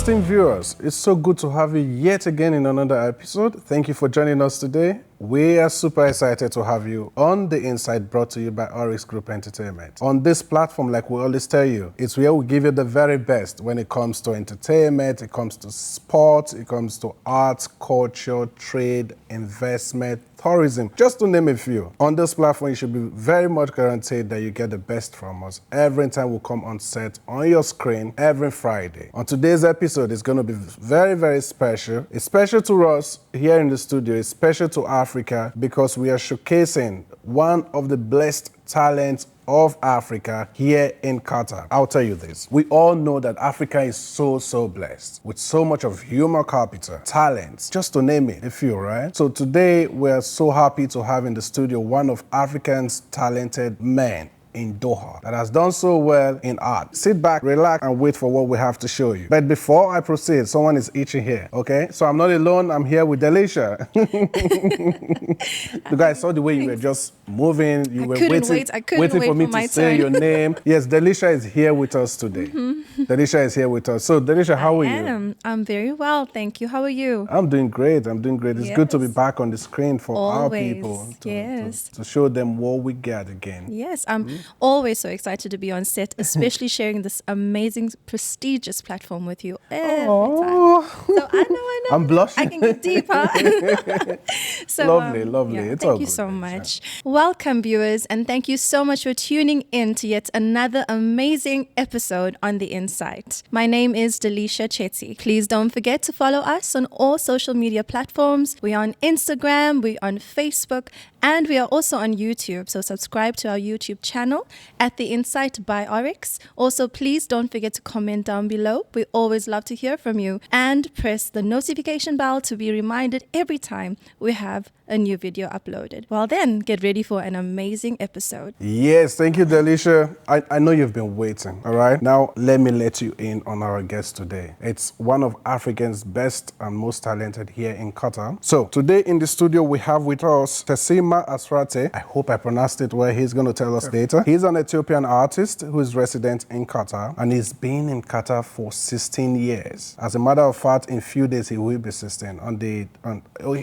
esteemed viewers, it's so good to have you yet again in another episode. Thank you for joining us today. We are super excited to have you on The Insight, brought to you by Oryx Group Entertainment. On this platform, like we always tell you, it's where we give you the very best when it comes to entertainment, it comes to sports, it comes to arts, culture, trade, investment, tourism, just to name a few. On this platform, you should be very much guaranteed that you get the best from us every time we come on set on your screen every Friday. On today's episode, it's going to be very, very special. It's special to us here in the studio. It's special to Africa because we are showcasing one of the blessed talents of Africa here in Qatar. I'll tell you this. We all know that Africa is so blessed with so much of human capital, talents, just to name it a few, right? So today we're so happy to have in the studio one of Africa's talented men in Doha that has done so well in art. Sit back, relax, and wait for what we have to show you. But before I proceed, someone is itching here, okay? So I'm not alone, I'm here with Delisha. You guys saw the way you were just moving, you were waiting for me to say your name. Yes, Delisha is here with us today. Delisha is here with us. So Delisha, how are you? I'm very well, thank you. How are you? I'm doing great, It's good to be back on the screen for our people to show them what we got again. Yes, I'm always so excited to be on set, especially sharing this amazing, prestigious platform with you every time. So I know. I'm blushing. I can get deeper. So, lovely. Yeah, It's thank all you good, so Delisha. much. Welcome, viewers, and thank you so much for tuning in to yet another amazing episode on The Insight. My name is Delisha Chetty. Please don't forget to follow us on all social media platforms. We are on Instagram, we're on Facebook, and we are also on YouTube. So subscribe to our YouTube channel at The Insight by Oryx. Also, please don't forget to comment down below. We always love to hear from you. And press the notification bell to be reminded every time we have a new video uploaded. Well then, get ready for an amazing episode. Yes, thank you, Delisha. I know you've been waiting, all right? Now, let me let you in on our guest today. It's one of Africa's best and most talented here in Qatar. So, today in the studio, we have with us Tessema Asrate. I hope I pronounced it well. He's going to tell us later. He's an Ethiopian artist who is resident in Qatar, and he's been in Qatar for 16 years. As a matter of fact, in a few days, he will be 16.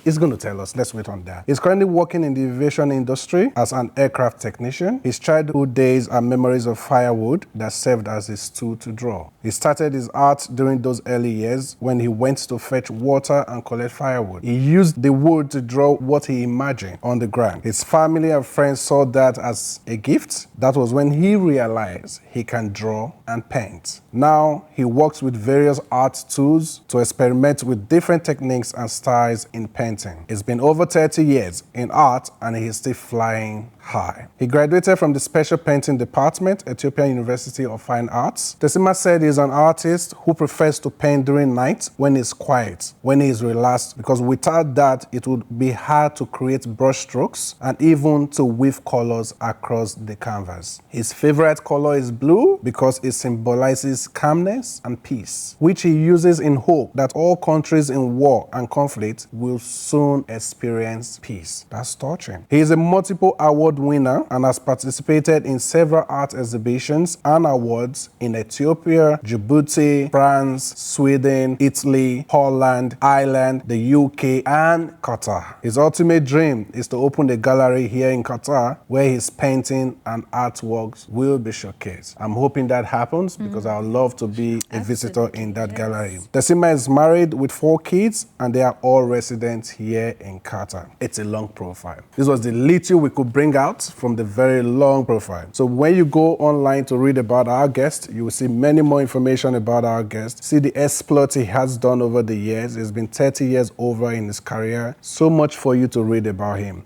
He's going to tell us. Let's wait on that. He's currently working in the aviation industry as an aircraft technician. His childhood days are memories of firewood that served as his tool to draw. He started his art during those early years when he went to fetch water and collect firewood. He used the wood to draw what he imagined on the ground. His family and friends saw that as a gift. That was when he realized he can draw and paint. Now, he works with various art tools to experiment with different techniques and styles in painting. It's been over 30 years in art and he is still flying high. He graduated from the Special Painting Department, Ethiopian University of Fine Arts. Tessema said he's an artist who prefers to paint during night when he's quiet, when he's relaxed, because without that, it would be hard to create brush strokes and even to weave colors across the canvas. His favorite color is blue because it symbolizes calmness and peace, which he uses in hope that all countries in war and conflict will soon experience peace. That's touching. He is a multiple award winner and has participated in several art exhibitions and awards in Ethiopia, Djibouti, France, Sweden, Italy, Holland, Ireland, the UK, and Qatar. His ultimate dream is to open a gallery here in Qatar where his painting and artworks will be showcased. I'm hoping that happens because I would love to be a visitor in that gallery. Tessema is married with 4 kids and they are all residents here in Qatar. It's a long profile. This was the little we could bring out from the very long profile. So when you go online to read about our guest, you will see many more information about our guest. See the exploits he has done over the years. It's been 30 years over in his career. So much for you to read about him.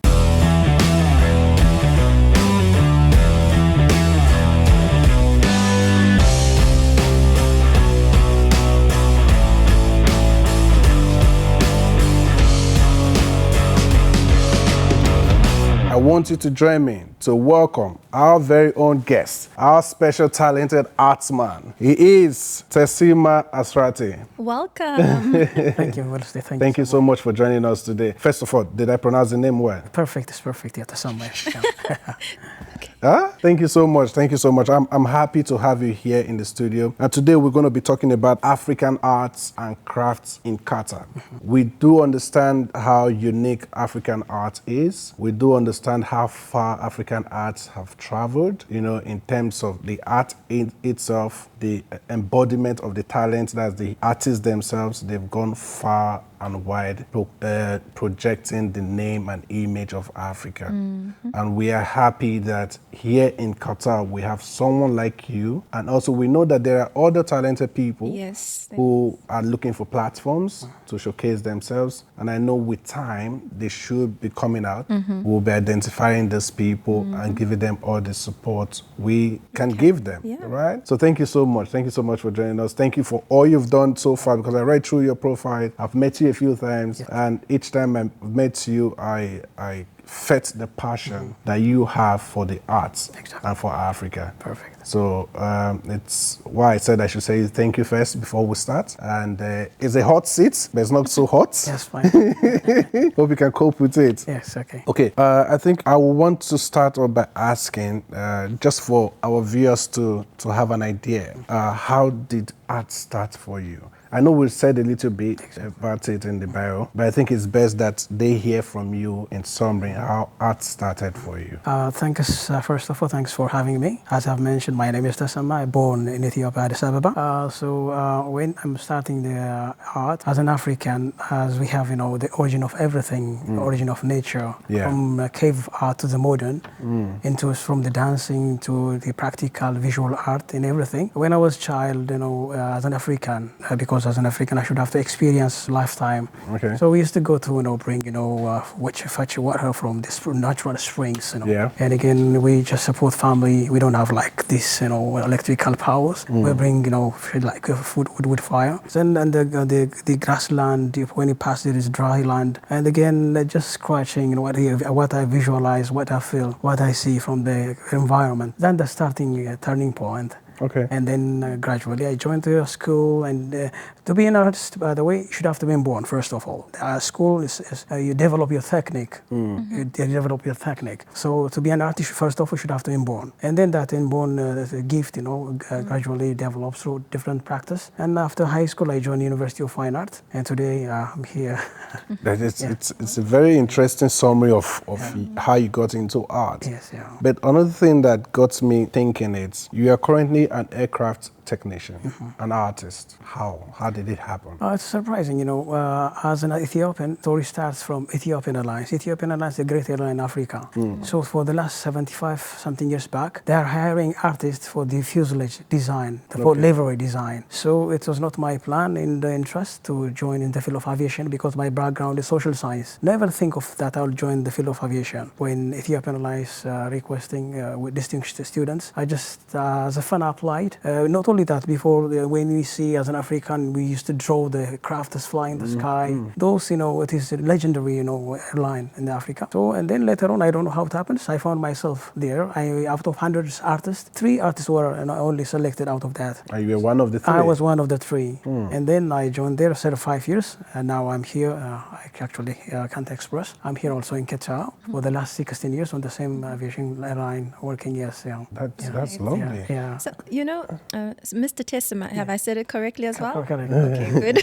I want you to join me to welcome our very own guest, our special talented artsman. He is Tessema Asrate. Welcome. Thank you, Wednesday. Thank you so much for joining us today. First of all, did I pronounce the name well? Perfect, it's perfect. Yeah, Tessema. Huh? Thank you so much. Thank you so much. I'm happy to have you here in the studio. And today we're going to be talking about African arts and crafts in Qatar. We do understand how unique African art is. We do understand how far African arts have traveled, in terms of the art in itself, the embodiment of the talent, that's the artists themselves. They've gone far and wide, projecting the name and image of Africa. And we are happy that here in Qatar we have someone like you, and also we know that there are other talented people who are looking for platforms to showcase themselves, and I know with time they should be coming out. We'll be identifying these people and giving them all the support we can give them, right? So thank you so much. Thank you so much for joining us. Thank you for all you've done so far, because I read through your profile. I've met you a few times, and each time I met you, I felt the passion that you have for the arts and for Africa. Perfect. So it's why I said I should say thank you first before we start. And it's a hot seat, but it's not so hot. Yes, fine. Hope you can cope with it. Yes, okay. Okay, I think I will want to start off by asking, just for our viewers to have an idea, how did art start for you? I know we said a little bit about it in the bio, but I think it's best that they hear from you in summary how art started for you. Thanks, first of all, thanks for having me. As I've mentioned, my name is Tessema. I'm born in Ethiopia, Addis Ababa. So when I'm starting the art, as an African, as we have, the origin of everything, origin of nature, from cave art to the modern, from the dancing to the practical visual art and everything. When I was a child, as an African, because as an African I should have to experience lifetime. Okay. So we used to go to bring fetch water from this natural springs. And again we just support family. We don't have like this electrical powers. We bring like food with fire. Then and the grassland, when you pass there is dry land. And again just scratching what I visualize, what I feel, what I see from the environment. Then the turning point. Okay. And then gradually I joined the school, and to be an artist, by the way, you should have to be born, first of all. School is you develop your technique. You develop your technique. So to be an artist, first of all, you should have to be born. And then that inborn gift, gradually develops through different practice. And after high school, I joined University of Fine Art, and today I'm here. That is, it's a very interesting summary of how you got into art. Yes, yeah. But another thing that got me thinking is you are currently an aircraft technician, an artist. How did it happen? It's surprising, as an Ethiopian, the story starts from Ethiopian Airlines. Ethiopian Airlines is a great airline in Africa. So for the last 75 something years back, they are hiring artists for the fuselage design, for livery design. So it was not my plan in the interest to join in the field of aviation, because my background is social science. Never think of that I'll join the field of aviation. When Ethiopian Airlines requesting with distinguished students, I just as a fun applied. Not only that, before when we see as an African, we used to draw the craft as flying in the sky. Those, it is a legendary, airline in Africa. So, and then later on, I don't know how it happens, I found myself there. Out of hundreds of artists, 3 artists were only selected out of that. And you were one of the 3? I was one of the 3. And then I joined there, served 5 years, and now I'm here. I actually can't express. I'm here also in Qatar for the last 16 years on the same aviation airline working. Yes, yeah. That's lovely. Yeah. So, Mr. Tessema, have I said it correctly as well? Correct. Okay, good.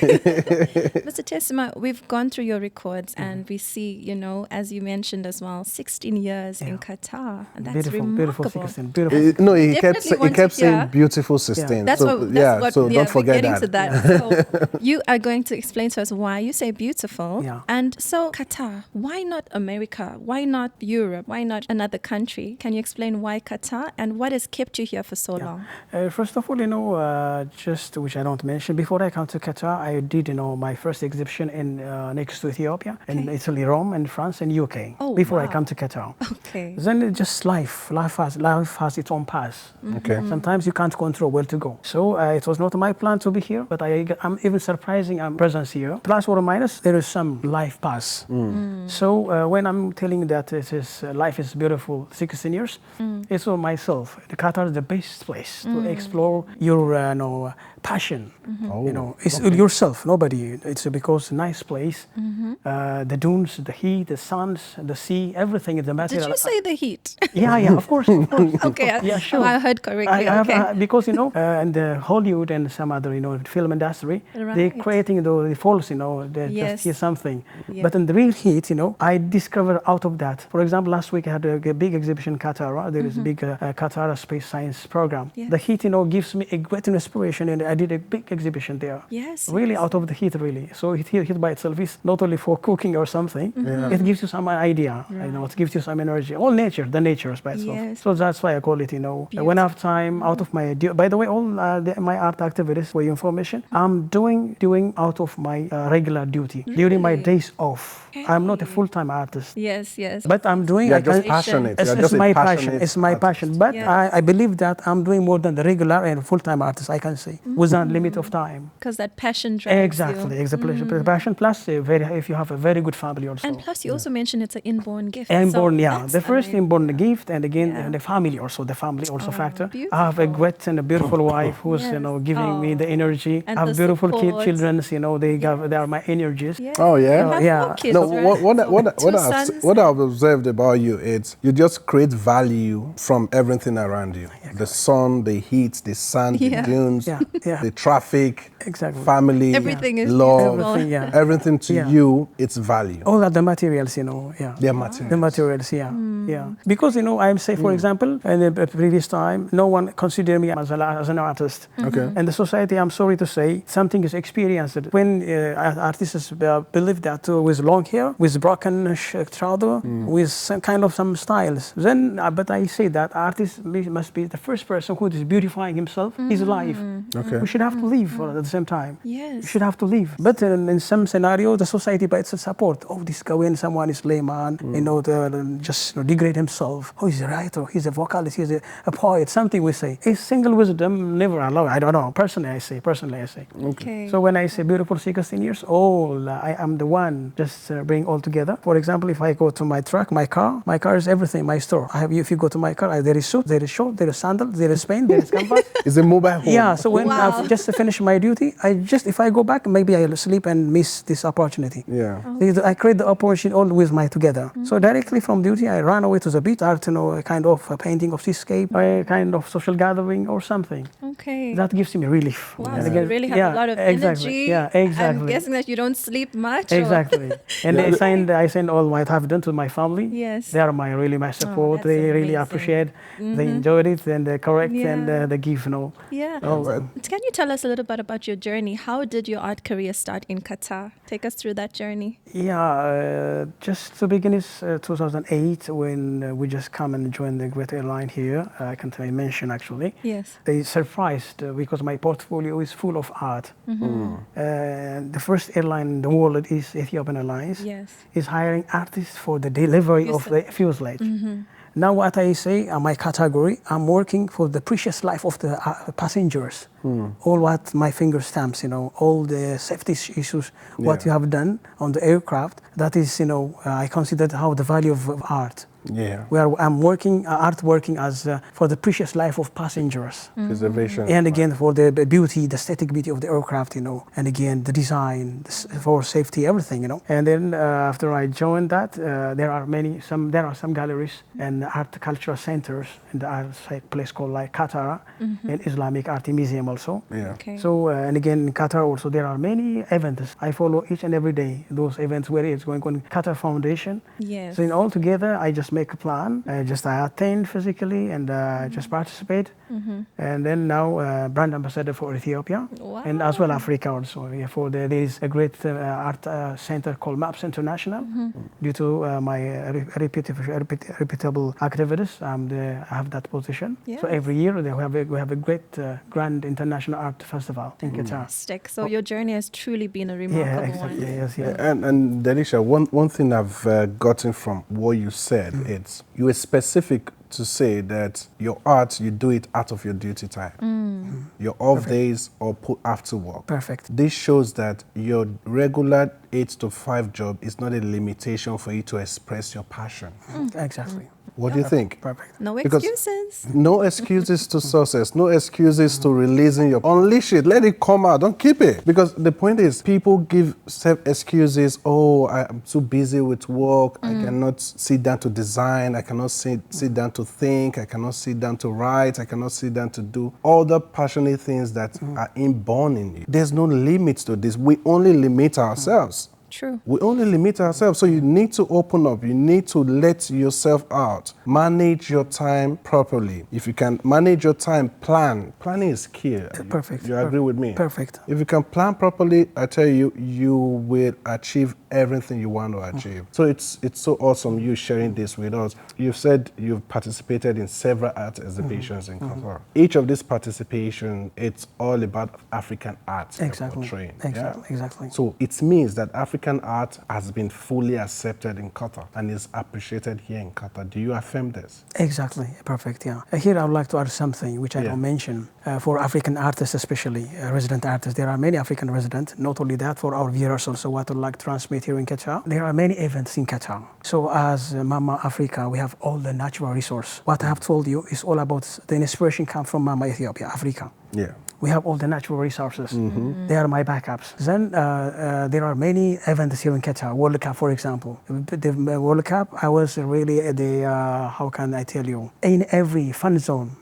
Mr. Tessema, we've gone through your records and we see, as you mentioned as well, 16 years in Qatar. And that's beautiful remarkable. 16. Beautiful. No, he kept saying beautiful 16. That's so, what so don't forget we're getting that. to that. So you are going to explain to us why you say beautiful. Yeah. And so Qatar, why not America? Why not Europe? Why not another country? Can you explain why Qatar and what has kept you here for so long? First of all, just which I don't mention, before I come to Qatar, I did, my first exhibition in next to Ethiopia, in Italy, Rome, and France, and UK. Before I come to Qatar. Okay. Then it's just life has its own path. Okay. Sometimes you can't control where to go. So it was not my plan to be here, but I'm even surprising presence here. Plus or minus, there is some life path. So when I'm telling that life is beautiful, 16 years, it's for myself. Qatar is the best place to explore your passion. Oh, You know, it's yourself, nobody. It's because nice place. The dunes, the heat, the suns, the sea, everything is the material. Did you say the heat? Yeah, of course, of course. Okay, Yeah, sure. I heard correctly. I have, Okay. because in the Hollywood and some other film industry, they're Right. creating the false, they Yes. just hear something. Yeah. But in the real heat, I discovered out of that. For example, last week I had a big exhibition in Qatar. There is a big Qatar space science program. Yes. The heat, gives me a great inspiration, and I did a big exhibition there. Yes. Really out of the heat, really. So heat by itself is not only for cooking or something. It gives you some idea. It gives you some energy. All nature, the nature is by itself. Yes. So that's why I call it. When I have time out of my. By the way, all my art activities for your information, I'm doing out of my regular duty during my days off. I'm not a full-time artist. Yes, yes. But I'm doing. You're I just can- passionate. It's, You're it's just a my passion. passionate It's my artist. passion. But Yes. I believe that I'm doing more than the regular and full-time artist. I can say without limit of time. Because that passion drives Exactly, you. exactly. Passion plus if you have a very good family also. And plus, you also mentioned it's an inborn gift. Inborn, So yeah. that's The first amazing. inborn gift, and again Yeah. the family also factor. beautiful. I have a great and a beautiful wife who's Yes. Giving me the energy. And I have the beautiful support. children. They are my energies. Yes. Oh, yeah? You have Yeah. four kids, No, right? what I've observed about you is you just create value from everything around you. The sun, the heat, the sand, Yeah. the dunes, Yeah, yeah. the traffic, Exactly. family, Everything is love, beautiful. Everything, yeah. everything to Yeah. you, it's value. All of the materials, yeah. They're materials. The materials, yeah, yeah. Because I'm say, for example, in the previous time, no one considered me as an artist. Okay. And the society, I'm sorry to say, something is experienced when artists believe that with long hair, with broken trouser, with some styles. Then, but I say that artist must be the first person who is beautifying himself, his life. Okay. We should have to live at the same time. Yes. You should have to live. But in some scenario, the society by itself support. Oh, this guy, when someone is layman, just degrade himself. Oh, he's a writer, he's a vocalist, he's a poet, something we say. A single wisdom never allow. I don't know. Personally, I say. Okay. So when I say beautiful 16 years old, I am the one just bring all together. For example, if I go to my truck, my car is everything, my store. If you go to my car, there is suit, there is short, there is sandal, there is paint, there is canvas. It's a mobile home. Yeah, so when Wow. I've just finished my duty, if I go back, maybe I'll sleep and miss this opportunity. Yeah. I create the opportunity all with my together. So directly from duty, I run away to the beach, art, a kind of a painting of seascape, a kind of social gathering or something. Okay. That gives me relief. Wow, And so again, you really have yeah, a lot of exactly. energy. Yeah, exactly. I'm guessing that you don't sleep much. or- Exactly. And I send all what I've done to my family. Yes. They are my support. that's They really amazing. appreciate. They enjoyed it and they correct and Yeah. they give. Yeah. Oh, Can you tell us a little bit about your journey? How did your art career start in Qatar? Take us through that journey. Yeah, just to begin is 2008 when we just come and joined the great airline here. I can't mention actually. Yes. They surprised because my portfolio is full of art. The first airline in the world is Ethiopian Airlines. Yes. Is hiring artists for the delivery of the fuselage. Now what I say, my category, I'm working for the precious life of the passengers. All what my finger stamps, all the safety issues, what you have done on the aircraft, that is, I consider how the value of art. Yeah. Where I'm working, art working as for the precious life of passengers. Preservation. And again, for the beauty, the aesthetic beauty of the aircraft, and again, the design, for safety, everything, And then after I joined that, there are some galleries and art cultural centers in the art place called like Qatar and Islamic Art Museum also. Yeah. Okay. So, and again, in Qatar also, there are many events. I follow each and every day those events where it's going on Qatar Foundation. Yes. So in all together, I just make a plan. I attend physically and just participate. And then now brand ambassador for Ethiopia and as well Africa also. There is a great art center called Maps International. Due to my reputable activities, I have that position. Yes. So every year we have a great grand international art festival in Qatar. Fantastic. So your journey has truly been a remarkable Yeah, exactly. one. Yes, yeah. And Delisha, one thing I've gotten from what you said, it's you were specific to say that your art, you do it out of your duty time. Your off days or put after work. Perfect. This shows that your regular 8 to 5 job is not a limitation for you to express your passion. Exactly. What do you think? Perfect. No Because- excuses. No excuses to success. No excuses to releasing your. Unleash it. Let it come out. Don't keep it. Because the point is, people give self excuses. Oh, I'm too busy with work. I cannot sit down to design. I cannot sit down to think. I cannot sit down to write. I cannot sit down to do all the passionate things that are inborn in you. There's no limit to this. We only limit ourselves. True. We only limit ourselves. So you need to open up. You need to let yourself out. Manage your time properly. If you can manage your time, plan. Planning is key. Perfect. You agree with me? Perfect. If you can plan properly, I tell you, you will achieve everything you want to achieve. So it's so awesome you sharing this with us. You've said you've participated in several art exhibitions in Qatar. Each of these participation, it's all about African art. you're Exactly. portraying. Exactly. Exactly. So it means that African art has been fully accepted in Qatar and is appreciated here in Qatar. Do you affirm this? Exactly, perfect, yeah. Here I would like to add something which I don't mention. For African artists especially, resident artists, there are many African residents. Not only that, for our viewers also, what I would like to transmit here in Qatar, there are many events in Qatar. So as Mama Africa, we have all the natural resource. What I have told you is all about the inspiration come from Mama Ethiopia, Africa. Yeah. We have all the natural resources. They are my backups. Then there are many events here in Qatar. World Cup, for example. The World Cup, I was really at the, how can I tell you, in every fun zone.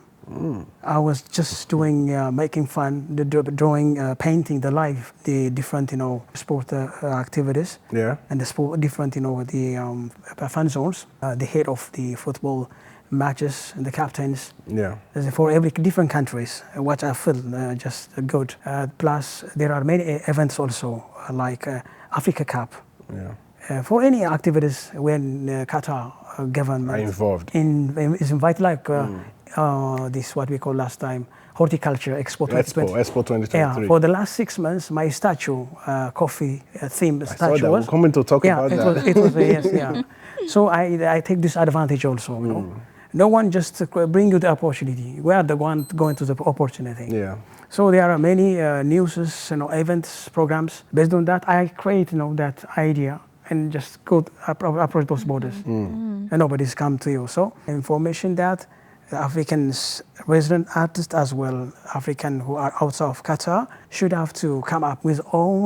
I was just doing, making fun, drawing, painting the life, the different, sport activities. Yeah. And the sport, different, the fun zones. The head of the football matches and the captains. Yeah. For every different countries, what I feel just good. Plus, there are many events also, like Africa Cup. Yeah. For any activities when Qatar government Are involved. Is invited, like this what we call last time horticulture expo. Expo 2023. Yeah, for the last 6 months, my statue, coffee theme statue We're was. coming to talk about that. It was yes, yeah. So I take this advantage also. You know? No one just bring you the opportunity. We are the one going to the opportunity. Yeah. So there are many news, events, programs. Based on that, I create, that idea and just go approach those borders. And nobody's come to you. So information that Africans, resident artists as well, African who are outside of Qatar, should have to come up with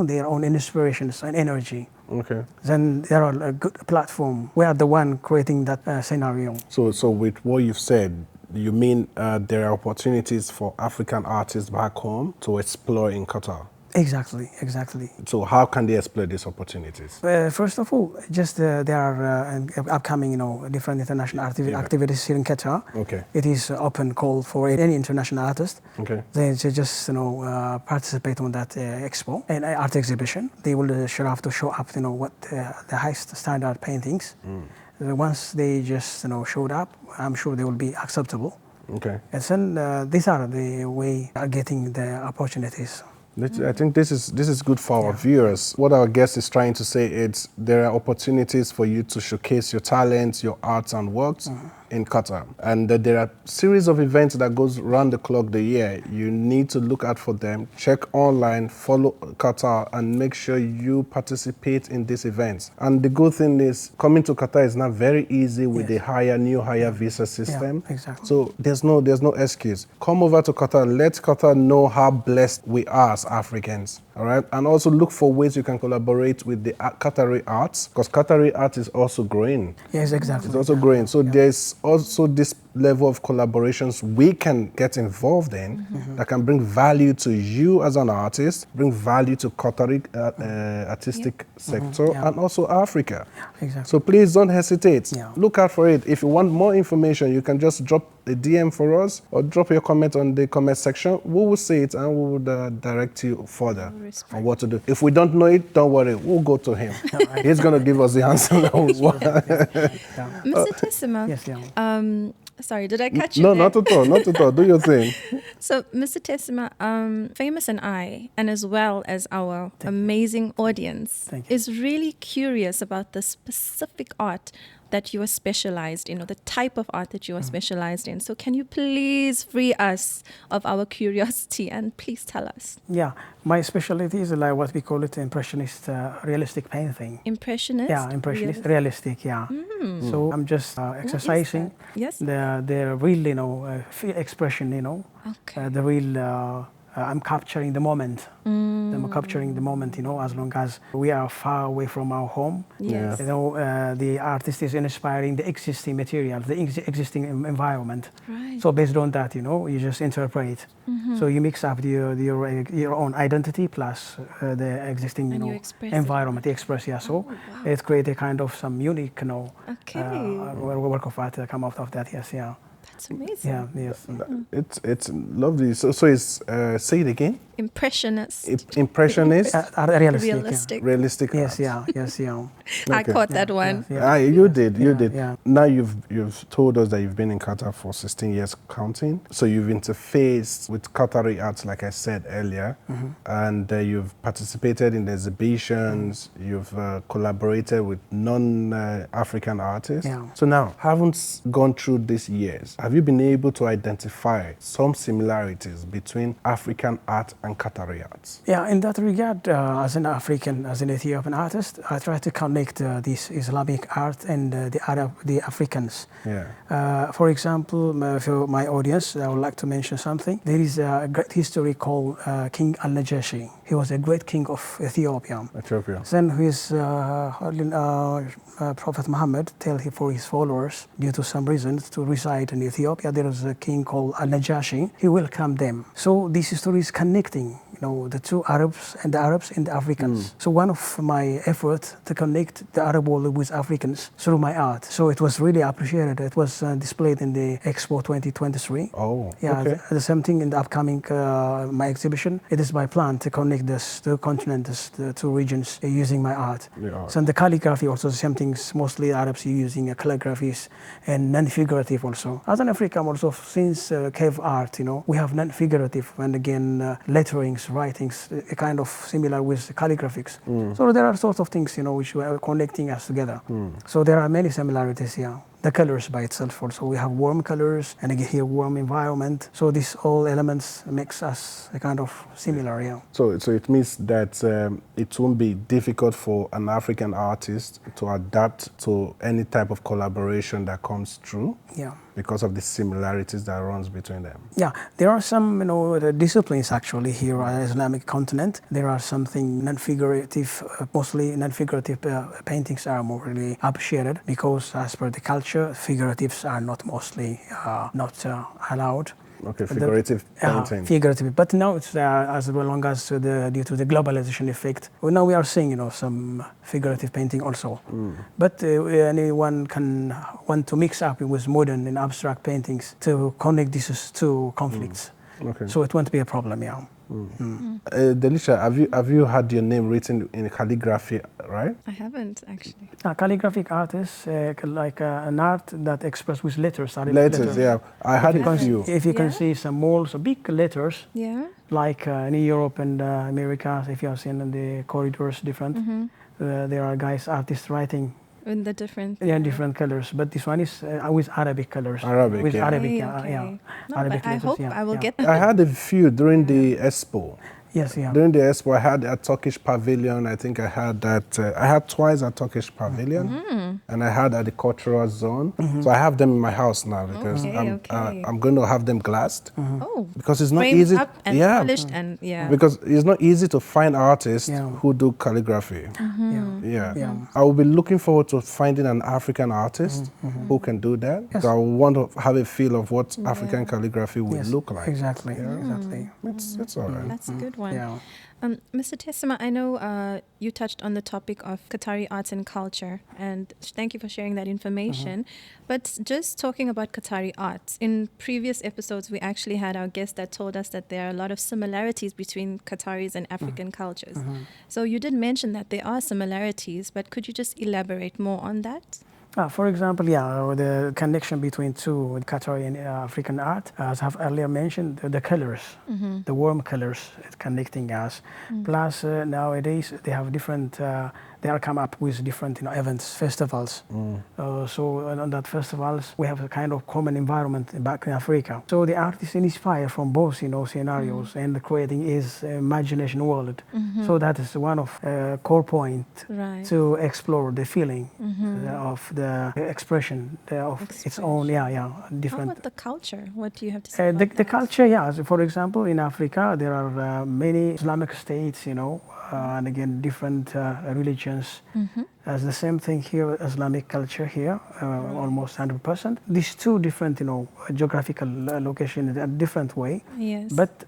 their own inspirations and energy. Okay. Then there are a good platform. We are the one creating that scenario. So with what you've said, you mean there are opportunities for African artists back home to explore in Qatar? Exactly, exactly. So how can they explore these opportunities? First of all, just there are upcoming, different international activities here in Qatar. Okay. It is open call for any international artist. Okay. They just, participate on that expo and art exhibition. They will have to show up, what the highest standard paintings. Once they just, showed up, I'm sure they will be acceptable. Okay. And then these are the way of getting the opportunities. I think this is good for our viewers. What our guest is trying to say is there are opportunities for you to showcase your talents, your arts and works in Qatar. And that there are a series of events that goes round the clock the year. You need to look out for them, check online, follow Qatar, and make sure you participate in these events. And the good thing is coming to Qatar is not very easy with the new higher visa system. Yeah, exactly. So there's no excuse. Come over to Qatar. Let Qatar know how blessed we are as Africans. All right, and also look for ways you can collaborate with the Qatari arts, because Qatari art is also growing. Yes, exactly. It's also growing. So there's also this level of collaborations we can get involved in that can bring value to you as an artist, bring value to Qatari artistic sector, and also Africa. Exactly. So please don't hesitate. Yeah. Look out for it. If you want more information, you can just drop a DM for us or drop your comment on the comment section. We will see it and we will direct you further on what to do. If we don't know it, don't worry. We'll go to him. He's going to give us the answer. Mr. Tessema, Yes, yeah. Sorry, did I catch you No, there? not at all. Not at all. Do your thing. So, Mr. Tessema, Famous and I, and as well as our amazing audience, Thank you. is really curious about the specific art that you are specialized in, or the type of art that you are specialized in. So can you please free us of our curiosity and please tell us? Yeah, my specialty is like what we call it impressionist realistic painting. Impressionist? Yeah, impressionist, realistic, yeah. So I'm just exercising Yes. the real, expression, Okay. the real, I'm capturing the moment. I'm capturing the moment, as long as we are far away from our home. Yes. The artist is inspiring the existing material, the existing environment. Right. So based on that, you just interpret. So you mix up your own identity plus the existing, And you express it. environment. You express, yeah. So it creates a kind of some unique, work of art come out of that. Yes, yeah. That's amazing. Yeah, yes. It's lovely. So it's say it again. Impressionist. Impressionist, Realistic. Realistic. realistic. Yeah. Yes, art. yeah, yes, yeah. I Okay. caught that one. Yeah. Ah, you did. Yeah. Now you've told us that you've been in Qatar for 16 years counting. So you've interfaced with Qatari arts, like I said earlier, and you've participated in exhibitions. You've collaborated with non-African artists. Yeah. So now, having gone through these years, have you been able to identify some similarities between African art and Qatari arts? Yeah, in that regard, as an African, as an Ethiopian artist, I try to connect this Islamic art and the Africans. Yeah. For example, for my audience, I would like to mention something. There is a great history called King Al-Najashi. He was a great king of Ethiopia. Ethiopia. Then his Prophet Muhammad tell for his followers, due to some reasons, to reside in Ethiopia. There was a king called Al-Najashi. He welcomed them. So this story is connecting, the two Arabs and the Africans. So one of my efforts to connect the Arab world with Africans through my art. So it was really appreciated. It was displayed in the Expo 2023. Oh, Yeah, okay. the same thing in the upcoming my exhibition. It is my plan to connect this two continents, the two regions, using my art. Yeah. So in the calligraphy also the same things. Mostly Arabs using calligraphies and non-figurative also. As an African also, since cave art, we have non-figurative and again letterings, writings, a kind of similar with calligraphics. So there are sorts of things, which are connecting us together. So there are many similarities here. The colors by itself also. We have warm colors and again here warm environment. So these all elements makes us a kind of similar, yeah. So it means that it won't be difficult for an African artist to adapt to any type of collaboration that comes through. Yeah. Because of the similarities that runs between them. Yeah, there are some, the disciplines actually here on the Islamic continent. There are something non-figurative, mostly non-figurative paintings are more really appreciated because as per the culture, figuratives are not mostly not allowed. Okay, figurative painting. Figurative, but now it's as long as due to the globalization effect. Well, now we are seeing some figurative painting also. But anyone can want to mix up with modern and abstract paintings to connect these two conflicts. Okay. So it won't be a problem, yeah. Delisha, have you had your name written in calligraphy, right? I haven't actually. Calligraphic artists, like an art that expressed with letters. Letters, yeah. I had a few. If you can see some walls, big letters, Yeah. like in Europe and America, if you have seen in the corridors different, there are artists writing In the different. different colors. But this one is with Arabic colors. Arabic, with yeah. Arabic, Okay. yeah. No, Arabic but I letters, hope yeah, I will yeah. get I had a few during the expo. Yes, yeah. During the expo, I had a Turkish pavilion. I think I had that. I had twice a Turkish pavilion, and I had at the cultural zone. So I have them in my house now because Okay. I'm going to have them glassed Oh. because it's not Framed easy. up and polished and Because it's not easy to find artists Yeah. who do calligraphy. Yeah. Yeah. I will be looking forward to finding an African artist who can do that. Yes. So I want to have a feel of what African calligraphy would Yes, look like. exactly, exactly. It's all right. That's a good one. Yeah. Mr. Tessema, I know you touched on the topic of Qatari arts and culture, and thank you for sharing that information. But just talking about Qatari arts, in previous episodes, we actually had our guest that told us that there are a lot of similarities between Qataris and African cultures. So you did mention that there are similarities, but could you just elaborate more on that? For example, the connection between two Qatari and African art, as I've earlier mentioned, the colors, the warm colors connecting us. Plus, nowadays they have different they are come up with different events, festivals. So on that festivals, we have a kind of common environment back in Africa. So the artists inspire from both scenarios and creating his imagination world. So that is one of core point to explore the feeling of the expression of its own different. How about the culture? What do you have to say? The culture, so for example, in Africa, there are many Islamic states, and again, different religions. As the same thing here, Islamic culture here, almost 100%. These two different, geographical locations in a different way. Yes. But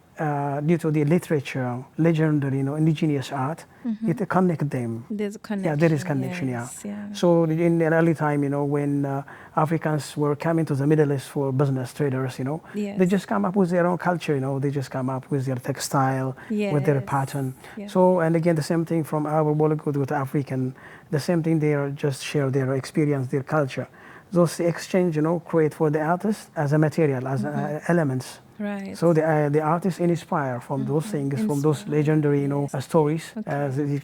due to the literature, legendary, indigenous art, it connects them. There's a connection. Yeah, there is connection, yes, yeah. So in the early time, when Africans were coming to the Middle East for business traders, Yes. they just come up with their own culture, they just come up with their textile, with their pattern. Yes. So, and again, the same thing from our Bollywood with African, the same thing, they are just share their experience, their culture. Those exchange, create for the artist as a material, as elements. Right. So the artists inspire from those things, from those legendary, stories.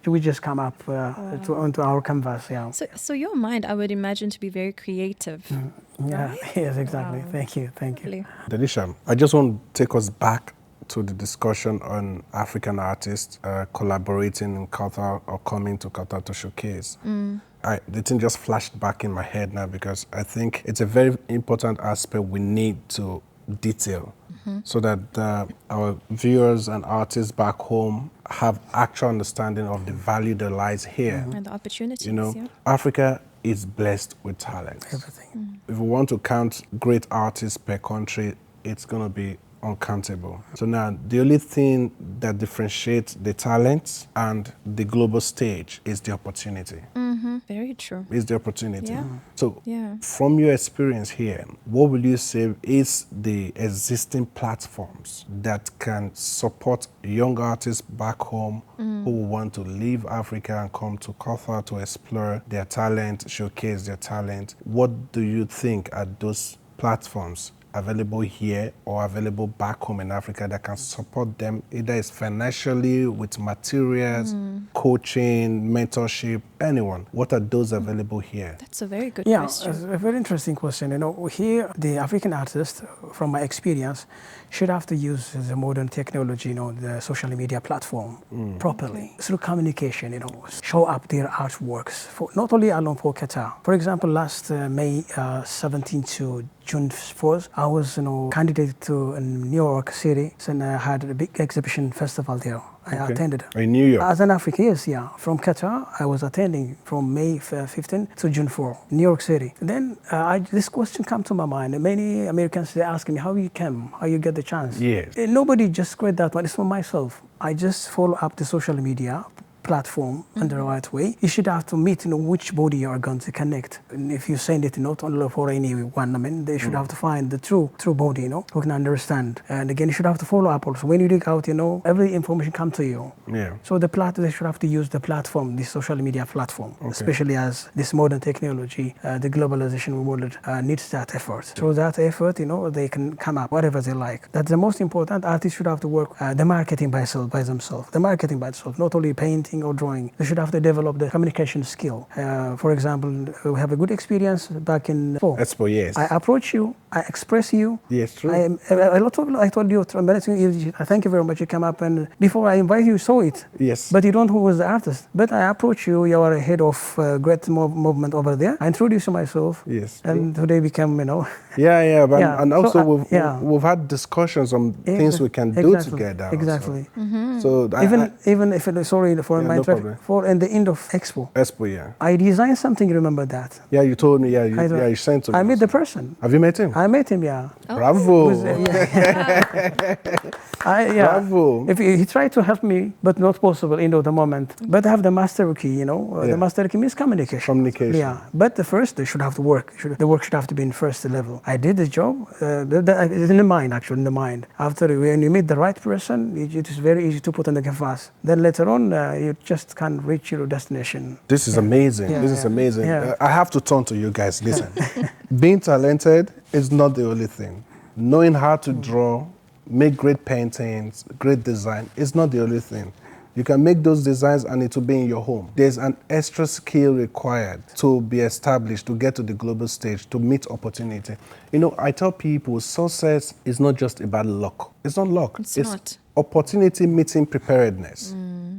We just come up onto our canvas. Yeah. So your mind, I would imagine, to be very creative. Yeah. Right? Yes, exactly. Wow. Thank you. Lovely. Delisha, I just want to take us back to the discussion on African artists collaborating in Qatar or coming to Qatar to showcase. The thing just flashed back in my head now because I think it's a very important aspect we need to detail so that our viewers and artists back home have actual understanding of the value that lies here. And the opportunities, Africa is blessed with talent. Everything. If we want to count great artists per country, it's going to be uncountable. So now, the only thing that differentiates the talents and the global stage is the opportunity. Very true. Is the opportunity. Yeah. So, Yeah. from your experience here, what will you say is the existing platforms that can support young artists back home who want to leave Africa and come to Qatar to explore their talent, showcase their talent? What do you think are those platforms available here or available back home in Africa that can support them, either it's financially, with materials, coaching, mentorship, anyone? What are those available here? That's a very good Yeah, question. it's a very interesting question. Here the African artist, from my experience, should have to use the modern technology, the social media platform properly through communication. Show up their artworks for not only alone for Qatar. For example, last May 17 to June 4th, I was candidate to New York City, and I had a big exhibition festival there. I attended. In New York? As an African, yes, yeah. From Qatar, I was attending from May 15 to June 4, New York City. Then this question came to my mind. Many Americans, they ask me, how you came, how you get the chance? Yes. Nobody just create that one. It's for myself. I just follow up the social media platform in the right way. You should have to meet which body you are going to connect. And if you send it not only for anyone, they should have to find the true body, who can understand. And again, you should have to follow up also. When you dig out, every information comes to you. Yeah. So they should have to use the platform, the social media platform, especially as this modern technology, the globalization world needs that effort. So that effort, they can come up whatever they like. That's the most important. Artists should have to work the marketing by themselves. The marketing by itself, not only painting or drawing. They should have to develop the communication skill. For example, we have a good experience back in Expo, yes. I approach you, I express you. Yes, true. A lot of people, I told you, thank you very much. You come up and before I invite you, saw it. Yes. But you don't know who was the artist. But I approach you, you are head of great movement over there. I introduce myself. Yes. And today became, Yeah, but Yeah. and also So, we've had discussions on things we can do together. also. Exactly. So Even if sorry for my no interruption, problem. for in the end of Expo, Expo, yeah. I designed something. Remember that? Yeah, you told me. Yeah, you sent to me. I met the person. Have you met him? I met him. Yeah. Bravo. Bravo. If he tried to help me, but not possible in the moment. But I have the master key. The master key means communication. Communication. Yeah. But the first, they should have to work. The work should have to be in first level. I did the job. It's in the mind, actually, in the mind. After, when you meet the right person, it is very easy to put on the canvas. Then later on, you just can reach your destination. This is amazing. Yeah, this is amazing. yeah. I have to turn to you guys. Listen, being talented is not the only thing. Knowing how to draw, make great paintings, great design is not the only thing. You can make those designs and it will be in your home. There's an extra skill required to be established, to get to the global stage, to meet opportunity. You know, I tell people success is not just about luck. It's not luck. It's not. Opportunity meeting preparedness.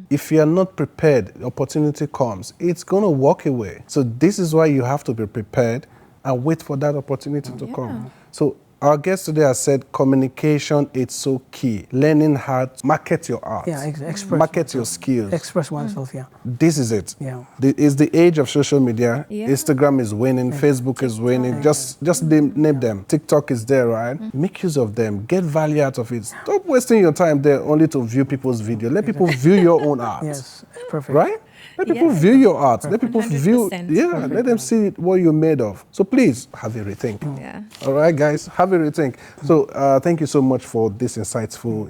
If you are not prepared, opportunity comes. It's going to walk away. So this is why you have to be prepared and wait for that opportunity to come. So our guest today has said communication is so key. Learning how to market your art. Yeah, express market your skills. Express oneself, yeah. This is it. Yeah. It's the age of social media. Yeah. Instagram is winning, Facebook is winning. Just name them. TikTok is there, right? Make use of them. Get value out of it. Stop wasting your time there only to view people's video. Let people view your own art. Yes, perfect. Right? Let people view your art. Let people view, 100%. let them see what you're made of. So please, have a rethink. Yeah. All right, guys, have a rethink. So thank you so much for this insightful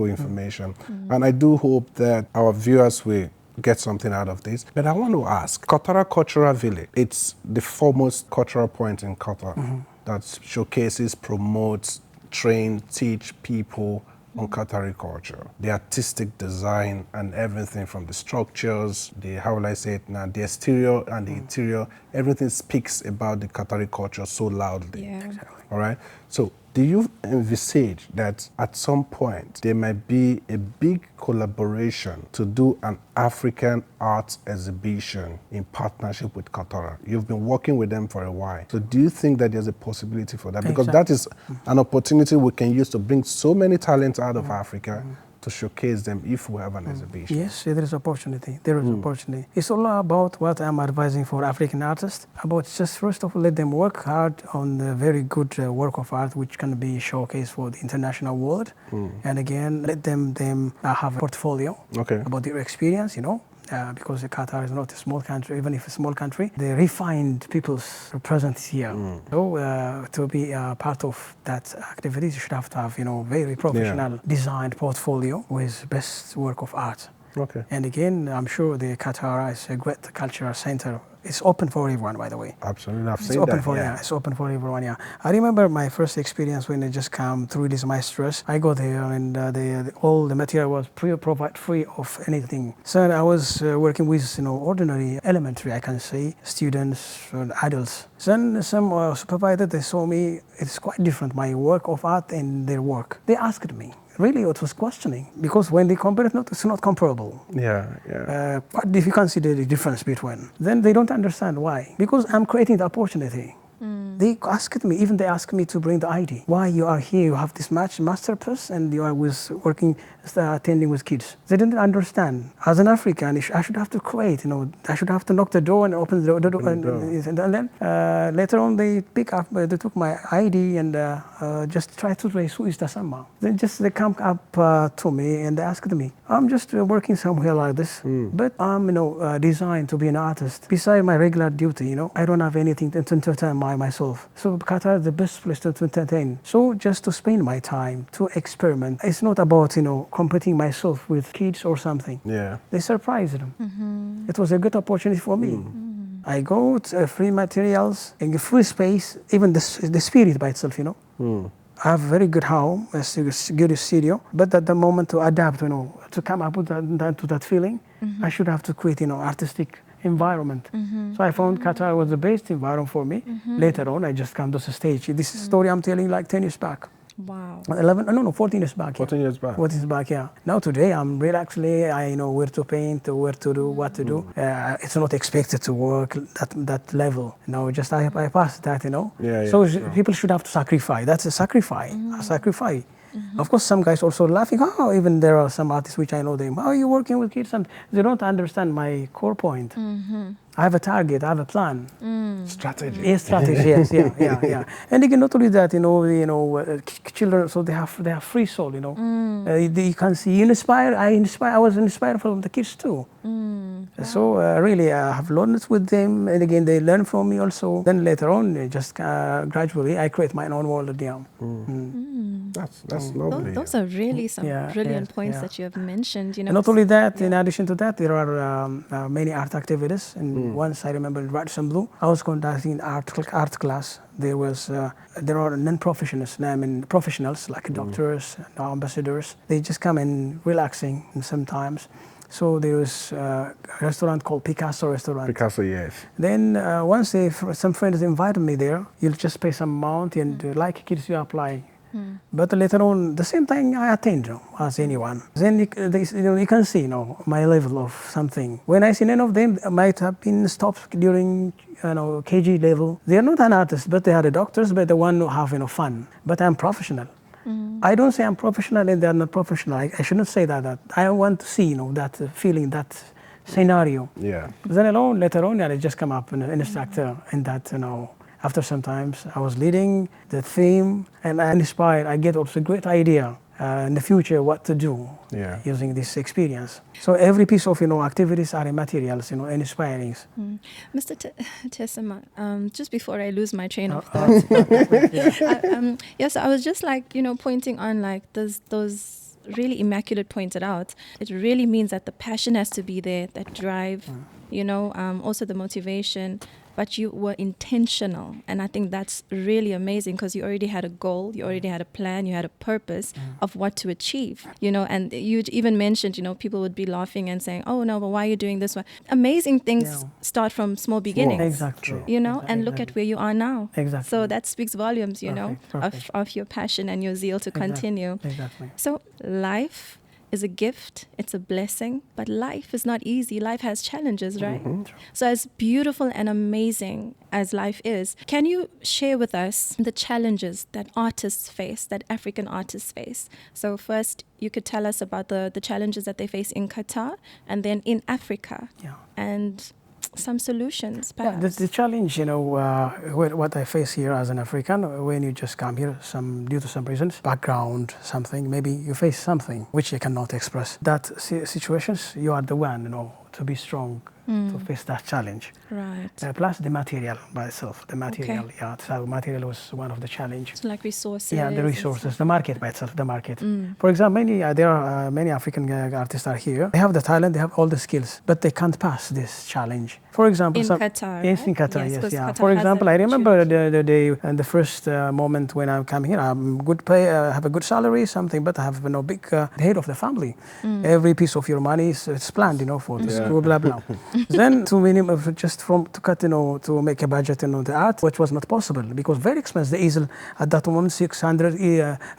information. And I do hope that our viewers will get something out of this. But I want to ask, Qatar Cultural Village, it's the foremost cultural point in Qatar that showcases, promotes, train, teach people on Qatari culture, the artistic design and everything from the structures, how will I say it now, the exterior and the interior, everything speaks about the Qatari culture so loudly. Yeah. All right. So do you envisage that at some point there might be a big collaboration to do an African art exhibition in partnership with Qatar? You've been working with them for a while. So do you think that there's a possibility for that? Because that is an opportunity we can use to bring so many talents out of Africa to showcase them if we have an exhibition. Yes, there is opportunity. There is opportunity. It's all about what I'm advising for African artists, about just first of all, let them work hard on the very good work of art which can be showcased for the international world. And again, let them have a portfolio about their experience, you know. Because Qatar is not a small country, even if a small country, the refined peoples are present here. So to be part of that activity, you should have to have, you know, very professional designed portfolio with best work of art. And again, I'm sure the Qatar is a great cultural center. It's open for everyone, by the way. Absolutely, I've It's seen open that. for it's open for everyone. Yeah, I remember my first experience when I just come through this maestros. I go there and all the material was provided free of anything. So I was working with ordinary elementary, I can say, students and adults. Then some supervisors, they saw me. It's quite different, my work of art and their work. They asked me. Really, it was questioning because when they compare it, it's not comparable. But if you consider the difference between, then they don't understand why. Because I'm creating the opportunity. They asked me to bring the ID. Why you are here? You have this masterpiece, and you are working, attending with kids. They didn't understand. As an African, I should have to create. I should have to knock the door and open the door. And then later on, they took my ID and just tried to trace who is Tessema. Then they come up to me and they asked me, I'm just working somewhere like this, but I'm designed to be an artist. Besides my regular duty, I don't have anything to entertain myself. So Qatar is the best place to entertain. So just to spend my time, to experiment. It's not about, competing myself with kids or something. They surprised them. It was a good opportunity for me. I go to free materials and free space, even the spirit by itself, I have a very good home, a good studio, but at the moment to adapt, to come up with that feeling, I should have to create, artistic environment. So I found Qatar was the best environment for me. Later on, I just come to the stage. This is a story I'm telling like 10 years back. Wow. 14 years back. 14 years back. 14 years back, yeah. Now today, I'm relaxedly, I know where to paint, where to do, what to do. It's not expected to work that level. Just I pass that, So people should have to sacrifice. That's a sacrifice. A sacrifice. Of course, some guys also laughing. Even there are some artists which I know them. How are you working with kids? And they don't understand my core point. I have a target. I have a plan. Strategy. Yes, strategy. Yes, yeah. And again, not only that, children. So they have free soul. You can see. I was inspired from the kids too. So really, I have learned with them, and again, they learn from me also. Then later on, just gradually, I create my own world. That's lovely. Those are really some brilliant points that you have mentioned. And not only that, in addition to that, there are many art activities. And once I remember in Radisson Blue, I was conducting art class. There are non-professionals, professionals like doctors, ambassadors. They just come and relaxing sometimes. So there was a restaurant called Picasso Restaurant. Picasso, yes. Then once some friends invited me there, you'll just pay some amount and like kids you apply. But later on, the same thing I attend as anyone. Then you can see my level of something. When I see none of them might have been stopped during KG level. They are not an artist, but they are the doctors, but the one who have fun. But I'm professional. I don't say I'm professional and they're not professional. I shouldn't say that. I want to see that feeling, that scenario. Yeah. Then later on, I just come up an instructor in that after some times, I was leading the theme and I inspired. I get also a great idea in the future what to do using this experience. So every piece of activities are materials, inspiring. Mr. Tessema, just before I lose my train of thought, yes, I was just pointing on those really immaculate pointed out. It really means that the passion has to be there, that drive, also the motivation. But you were intentional. And I think that's really amazing because you already had a goal, you already had a plan, you had a purpose of what to achieve, and you even mentioned, people would be laughing and saying, oh no, but why are you doing this one? Amazing things start from small beginnings, exactly. And look at where you are now. Exactly. So that speaks volumes, Perfect. Of your passion and your zeal to continue. Exactly. So life is a gift, it's a blessing, but life is not easy. Life has challenges, right? So as beautiful and amazing as life is, can you share with us the challenges that artists face, that African artists face? So first, you could tell us about the challenges that they face in Qatar and then in Africa. And some solutions, perhaps. The challenge, what I face here as an African, when you just come here, due to some reasons, background, something, maybe you face something which you cannot express. That situations, you are the one, to be strong, to face that challenge. Right. Plus the material by itself, so material was one of the challenges. So like resources. Yeah, the resources, the market by itself, the market. For example, there are many African artists are here. They have the talent, they have all the skills, but they can't pass this challenge. For example, in Qatar. Yes, right? in Qatar, yes. Qatar, Qatar for example, I remember choose. the day and the first moment when I come here, I'm good pay, have a good salary, something, but I have no big head of the family. Every piece of your money is planned, for the school, blah blah. Then to minimum, just to cut, to make a budget, the art, which was not possible because very expensive. The easel at that moment, 600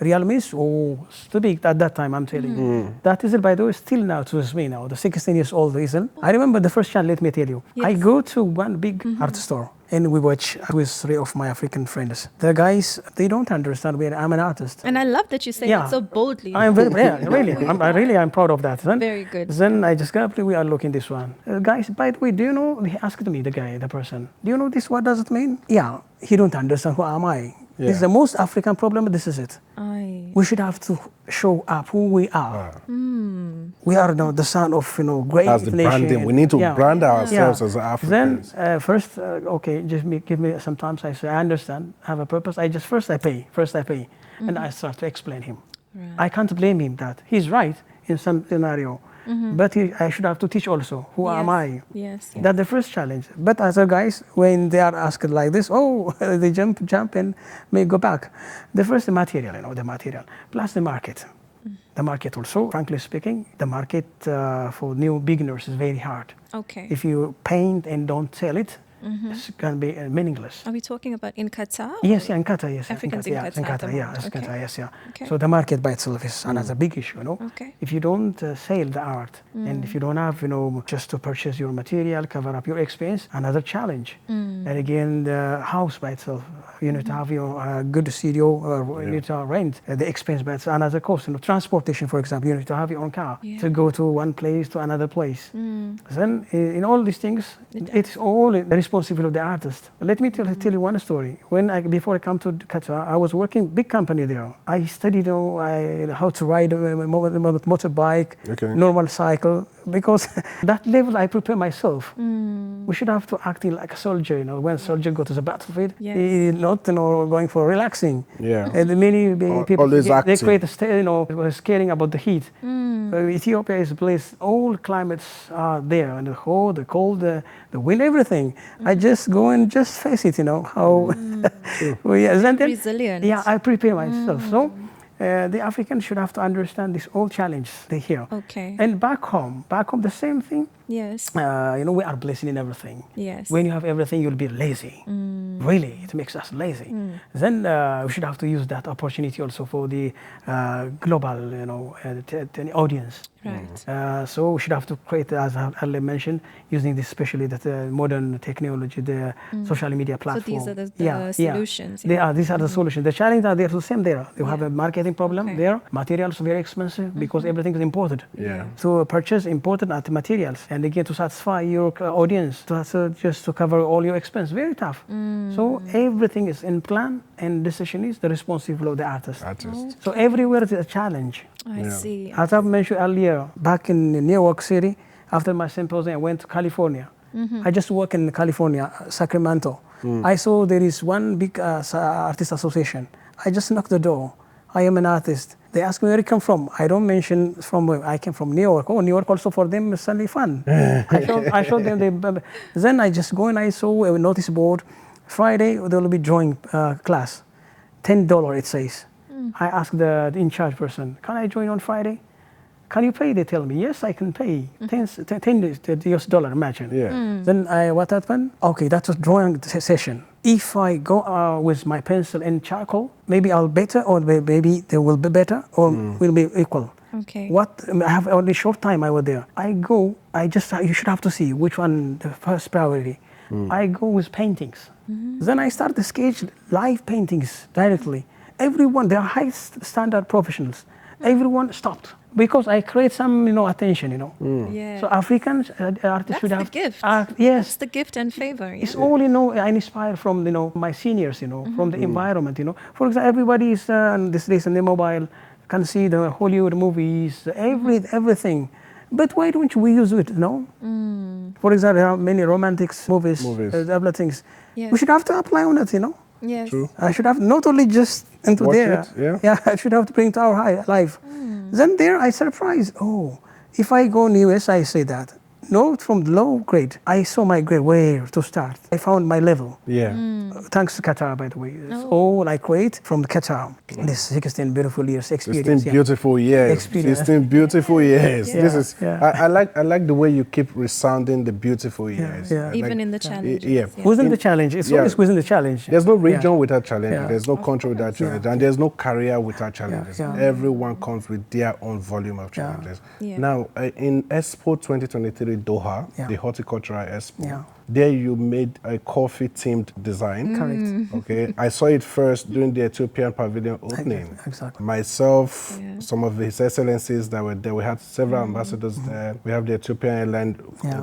real means, it's too big at that time. I'm telling you, that easel, by the way, still now to me now, the 16 years old easel. I remember the first chance. Let me tell you, I go to one big art store. And we watch with 3 of my African friends. The guys, they don't understand where I'm an artist. And I love that you say that so boldly. I'm very, really, I'm proud of that. Then, very good. Then I just got, we are looking this one. Guys, by the way, do you know, he asked me, the person, do you know this, what does it mean? Yeah, he don't understand who am I. This is the most African problem, this is it. We should have to show up who we are. We are the son of great As the nation. branding, we need to brand ourselves as Africans. Then first, just give me some time. I say I understand, I have a purpose. I pay. First I pay, and I start to explain him. Right. I can't blame him that he's right in some scenario. But I should have to teach also. Who am I? Yes. That's the first challenge. But other guys, when they are asked like this, they jump and may go back. The first, the material, the material. Plus the market. The market also, frankly speaking, the market for new beginners is very hard. Okay. If you paint and don't sell it, it's going to be meaningless. Are we talking about in Qatar? Yes, in Qatar, yes. Africans in Qatar. Yes. Okay. So the market by itself is another big issue, Okay. If you don't sell the art and if you don't have, just to purchase your material, cover up your expense, another challenge. And again, the house by itself, you need to have a good studio, or you need to rent the expense, but it's another cost. Transportation, for example, you need to have your own car to go to one place to another place. Then in all these things, it's all the responsibility of the artist. Let me tell you one story. Before I come to Qatar, I was working big company there. I studied how to ride a motorbike, normal cycle, because that level I prepare myself. We should have to act like a soldier. When a soldier go to the battlefield, he's not going for relaxing. And many people they create was caring about the heat. Ethiopia is a place all climates are there, and the cold, the wind, everything. I just go and just face it. How resilient. I prepare myself. So the Africans should have to understand this all challenge they hear. Okay. And back home, the same thing. Yes. We are blessed in everything. Yes. When you have everything, you'll be lazy. Really, it makes us lazy. Then we should have to use that opportunity also for the global, audience. Right. So we should have to create, as Ali mentioned, using this, especially the modern technology, the social media platform. So these are the solutions. These are the solutions. The challenges are there, the same there. You have a marketing problem there. Materials are very expensive because everything is imported. Yeah. So purchase imported materials, and again to satisfy your audience, just to cover all your expense, very tough. So everything is in plan, and decision is the responsibility of the artist. So everywhere is a challenge. I see. As I mentioned earlier, back in New York City, after my symposium, I went to California. I just work in California, Sacramento. I saw there is one big artist association. I just knocked the door. I am an artist. They ask me where you come from. I don't mention from where. I came from New York. Oh, New York also for them is certainly fun. I showed them. Then I just go and I saw a notice board. Friday there will be drawing class. $10 it says. I asked the in charge person, can I join on Friday? Can you pay? They tell me, yes, I can pay. $10 US dollar, imagine. Yeah. Then what happened? Okay, that's a drawing session. If I go with my pencil and charcoal, maybe I'll better, or maybe they will be better, or will be equal. Okay. I have only short time I was there. You should have to see which one the first priority. I go with paintings. Then I start to sketch live paintings directly. Everyone, they are high standard professionals. Everyone stopped because I create some, attention, Yeah. So Africans artists should have. That's the gift. Yes. It's the gift and favor. Yeah. It's all, I inspire from, my seniors, from the environment, For example, everybody is these days on the mobile, can see the Hollywood movies, everything. But why don't we use it, For example, there are many romantic movies. Other things. Yes. We should have to apply on it, Yes. True. I should have not only just into Watch there. it, yeah. I should have to bring to our life. Then there I surprised. Oh, if I go in US, I say that. No, from the low grade, I saw my grade where to start. I found my level. Yeah. Thanks to Qatar, by the way. It's all I create from Qatar. This 16 beautiful years experience. 16 beautiful years. Experience. 16 beautiful years. Yeah. This is. Yeah. I like the way you keep resounding the beautiful years. Yeah. Even in the challenges. Yeah. Within the challenge, it's always within the challenge. There's no region without challenge. Yeah. There's no country without challenge, and there's no career without challenges. Yeah. Everyone comes with their own volume of challenges. Yeah. Now, in Expo 2023 Doha, the Horticultural Expo. Yeah. There you made a coffee-themed design. Correct. Okay, I saw it first during the Ethiopian Pavilion opening. Exactly. Myself, some of His Excellencies that were there. We had several ambassadors there. We have the Ethiopian airline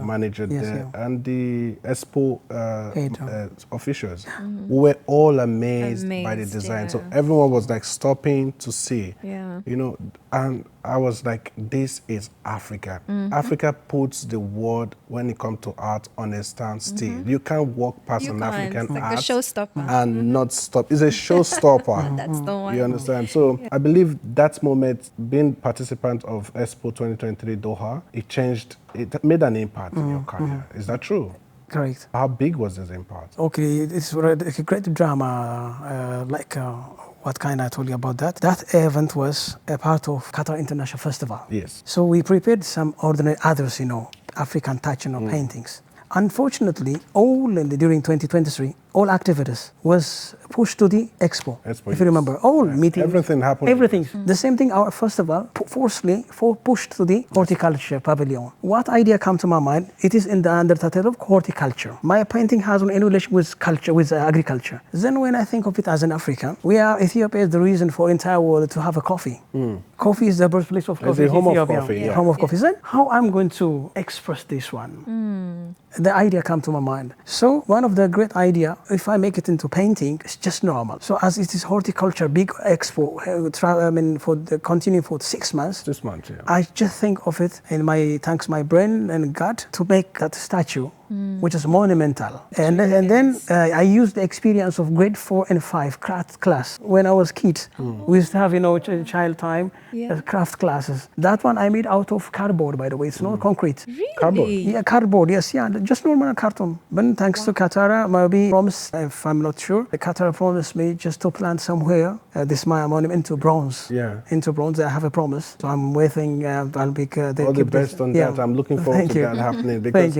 manager there, and the Expo officials. We were all amazed by the design. So everyone was like stopping to see. Yeah. And I was like, this is Africa. Africa puts the world, when it comes to art, on a standstill. You can't walk past an African like art a showstopper. and not stop. It's a showstopper. That's the one. You understand? So I believe that moment, being participant of Expo 2023 Doha, it made an impact in your career. Is that true? Correct. How big was this impact? Okay, it's a great drama, what kind I told you about that. That event was a part of Qatar International Festival. Yes. So we prepared some ordinary others, African touch, paintings. Unfortunately, during 2023, all activities was pushed to the expo. If you remember, all meetings. Everything happened. Everything. The same thing, our festival forcefully pushed to the horticulture pavilion. What idea came to my mind? It is in the under title of horticulture. My painting has an relation with culture, with agriculture. Then when I think of it as an African, Ethiopia is the reason for entire world to have a coffee. Coffee is the birthplace of coffee. It's the home of Ethiopia. coffee. Home of coffee. Then how I'm going to express this one? The idea came to my mind. So one of the great idea, if I make it into painting, it's just normal. So as it is horticulture, big expo, continue for 6 months. 6 months, yeah. I just think of it in my brain and gut to make that statue which is monumental. And then I used the experience of grade 4 and 5 craft class. When I was kid, we used to have, child time, craft classes. That one I made out of cardboard, by the way. It's not concrete. Really? Cardboard? Yeah, cardboard, yes, yeah, just normal carton. But thanks to Qatar, maybe promised, if I'm not sure, the Qatar promised me just to plant somewhere this my monument into bronze. Yeah. Into bronze, I have a promise. So I'm waiting, I'll be... All the best on that. I'm looking forward to that happening because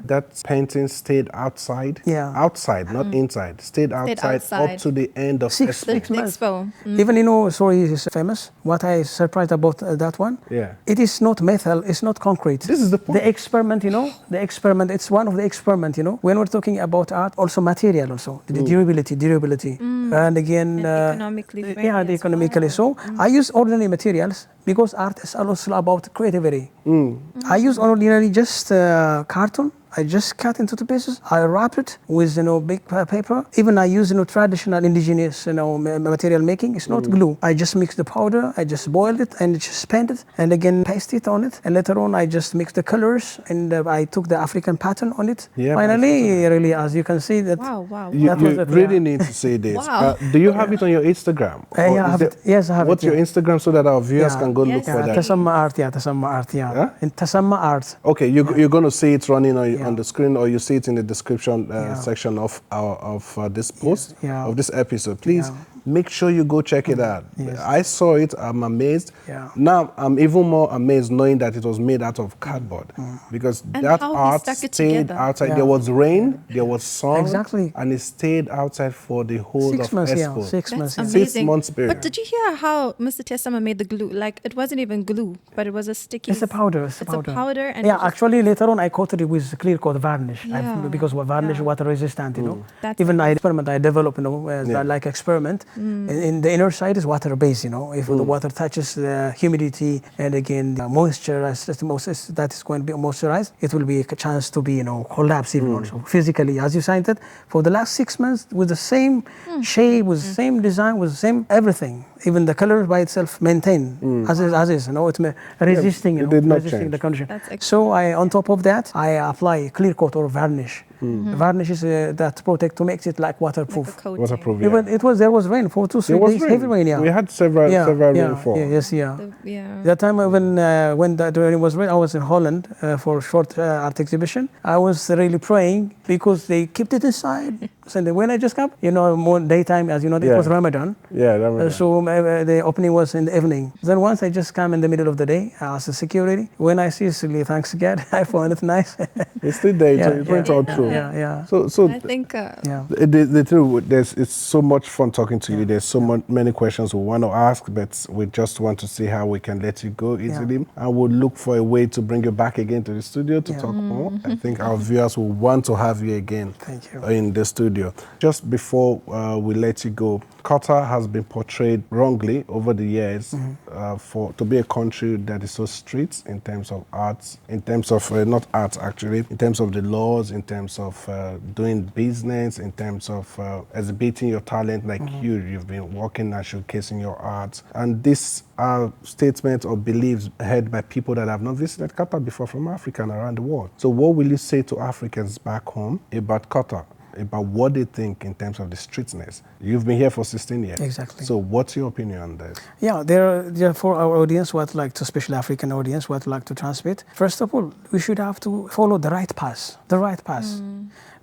that painting stayed outside. Yeah. Outside, not inside. Stayed outside up to the end of Six Expo. months. Expo. Even, sorry, is famous. What I surprised about that one, it is not metal, it's not concrete. This is the point. The experiment, the experiment, it's one of the experiment, when we're talking about art, also material also, the durability. And again, economically friendly the economically. So I use ordinary materials because art is also about creativity. I use ordinary just carton. I just cut into the pieces. I wrap it with big paper. Even I use traditional indigenous material making. It's not glue. I just mix the powder. I just boiled it and just paint it and again paste it on it. And later on I just mix the colors and I took the African pattern on it. Yeah, finally, really, as you can see that. Wow. You really need to say this. Wow. Do you have it on your Instagram? Yes, I have What's it. your Instagram so that our viewers can go look for that? Tessema Art, Huh? In Tessema Art. Okay, you're going to see it running on the screen, or you see it in the description section of this post, of this episode. Please make sure you go check it out. Yes. I saw it, I'm amazed. Now I'm even more amazed knowing that it was made out of cardboard because that art stayed outside. There was rain, there was sun, and it stayed outside for the whole 6 months, Expo. 6 months. Amazing. 6 months period. But did you hear how Mr. Tessema made the glue? Like, it wasn't even glue, but it was a sticky... It's a powder. It's a powder. And actually later on I coated it with clear coat varnish because varnish water resistant, Even I developed, like experiment. In the inner side is water based, If the water touches the humidity and again the moisture, that is going to be moisturized, it will be a chance to be, collapse even also physically. As you signed it, for the last 6 months with the same shape, with the same design, with the same everything. Even the color by itself maintained as is, it's resisting, resisting the condition. So on top of that, I apply clear coat or varnish. Varnish is that protect to make it like waterproof. Waterproof. Even there was rain for 2-3 days, heavy rain. We had several rainfall. That time when the rain was rain, I was in Holland for a short art exhibition. I was really praying because they kept it inside. So when I just come, more daytime, as you know, it was Ramadan. Ramadan. So the opening was in the evening. Then once I just come in the middle of the day, I asked the security. When I see it, thanks God, I found it nice. It's still there. It went all through. So I think the truth, it's so much fun talking to you. There's so many questions we want to ask, but we just want to see how we can let you go easily. And we'll look for a way to bring you back again to the studio to talk more. I think our viewers will want to have you again in the studio. Just before we let you go, Qatar has been portrayed wrongly over the years to be a country that is so strict in terms of arts, in terms of, not arts actually, in terms of the laws, in terms of doing business, in terms of exhibiting your talent like you've been working and showcasing your art. And these are statements or beliefs held by people that have not visited Qatar before from Africa and around the world. So what will you say to Africans back home about Qatar? About what they think in terms of the strictness. You've been here for 16 years. Exactly. So what's your opinion on this? Yeah, there for our audience, what like to especially African audience, what like to transmit. First of all, we should have to follow the right path.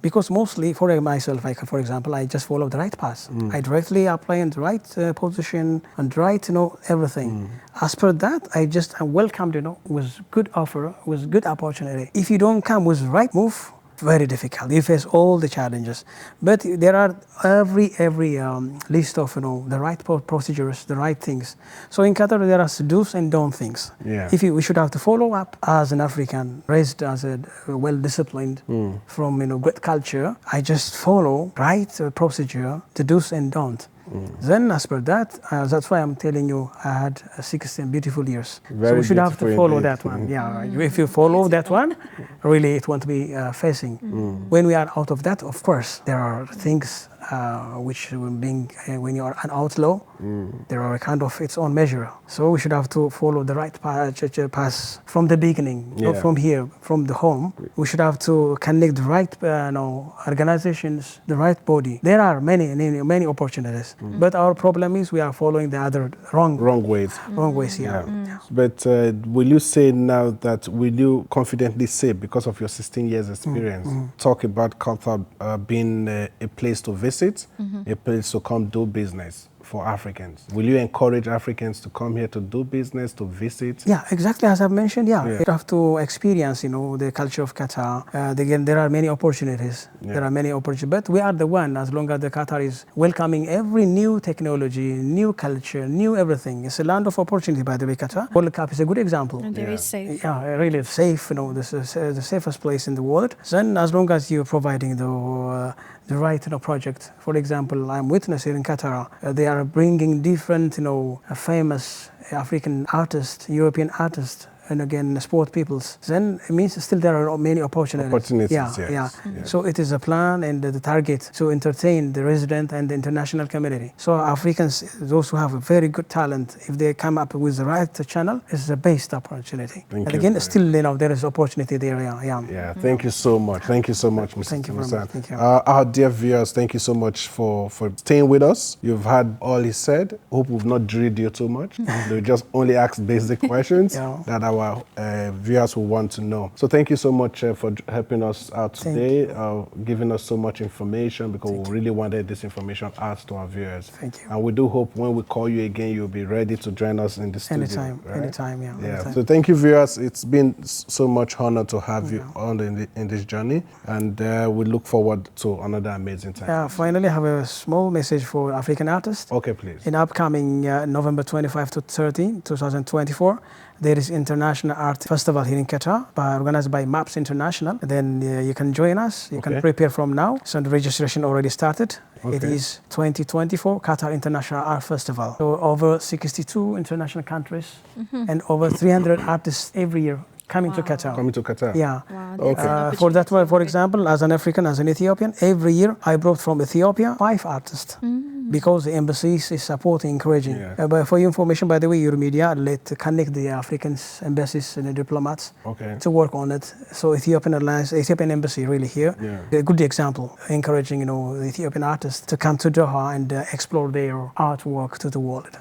Because mostly for myself, for example, I just follow the right path. I directly apply in the right position and right, everything. As per that, I just welcomed, with good offer, with good opportunity. If you don't come with the right move, very difficult. You face all the challenges, but there are every list of the right procedures, the right things. So in Qatar there are do's and don't things. We should have to follow up as an African, raised as a well-disciplined from good culture. I just follow right procedure, the do's and don't. Then as per that, that's why I'm telling you, I had 16 beautiful years. So we should have to follow that one. If you follow that one, really it won't be facing. When we are out of that, of course, there are things which being when you are an outlaw, there are a kind of its own measure. So we should have to follow the right path from the beginning, not from here, from the home. We should have to connect the right organizations, the right body. There are many opportunities, but our problem is we are following the other wrong ways. Wrong ways, yeah. But will you say now that, will you confidently say, because of your 16 years experience, talk about Qatar being a place to visit, a place to come do business for Africans? Will you encourage Africans to come here to do business, to visit? Yeah, exactly as I've mentioned. You have to experience, the culture of Qatar. Again, there are many opportunities. There are many opportunities, but we are the one. As long as the Qatar is welcoming every new technology, new culture, new everything. It's a land of opportunity, by the way. Qatar World Cup is a good example. And very safe. Yeah, really safe. This is the safest place in the world. Then, as long as you're providing the right project. For example, I'm witness here in Qatar. They are bringing different, famous African artists, European artists, and again, sport peoples. Then it means still there are many opportunities. Yes. So it is a plan and the target to entertain the resident and the international community. So Africans, those who have a very good talent, if they come up with the right channel, it's the best opportunity. And again, still, there is opportunity there. Thank you so much. Thank you so much, Mr. Thank you very much. Thank you. Our dear viewers, thank you so much for staying with us. You've had all he said. Hope we've not drilled you too much. We just only asked basic questions that our viewers will want to know. So thank you so much for helping us out today, giving us so much information, because we really wanted this information out to our viewers. Thank you. And we do hope when we call you again, you'll be ready to join us in the studio. Anytime. Anytime. So thank you, viewers. It's been so much honor to have you on in this journey, and we look forward to another amazing time. Finally, I have a small message for African artists. Okay, please. In upcoming November 25 to 30, 2024, there is International Art Festival here in Qatar, organized by MAPS International. Then you can join us. You can prepare from now. So the registration already started. It is 2024 Qatar International Art Festival. So over 62 international countries and over 300 artists every year coming to Qatar. Coming to Qatar. Yeah. Wow, for that one, for example, as an African, as an Ethiopian, every year I brought from Ethiopia 5 artists. Because the embassies is supporting, encouraging. But for your information, by the way, your media connect the Africans, embassies and the diplomats to work on it. So Ethiopian Airlines, Ethiopian Embassy really here, a good example, encouraging the Ethiopian artists to come to Doha and explore their artwork to the world.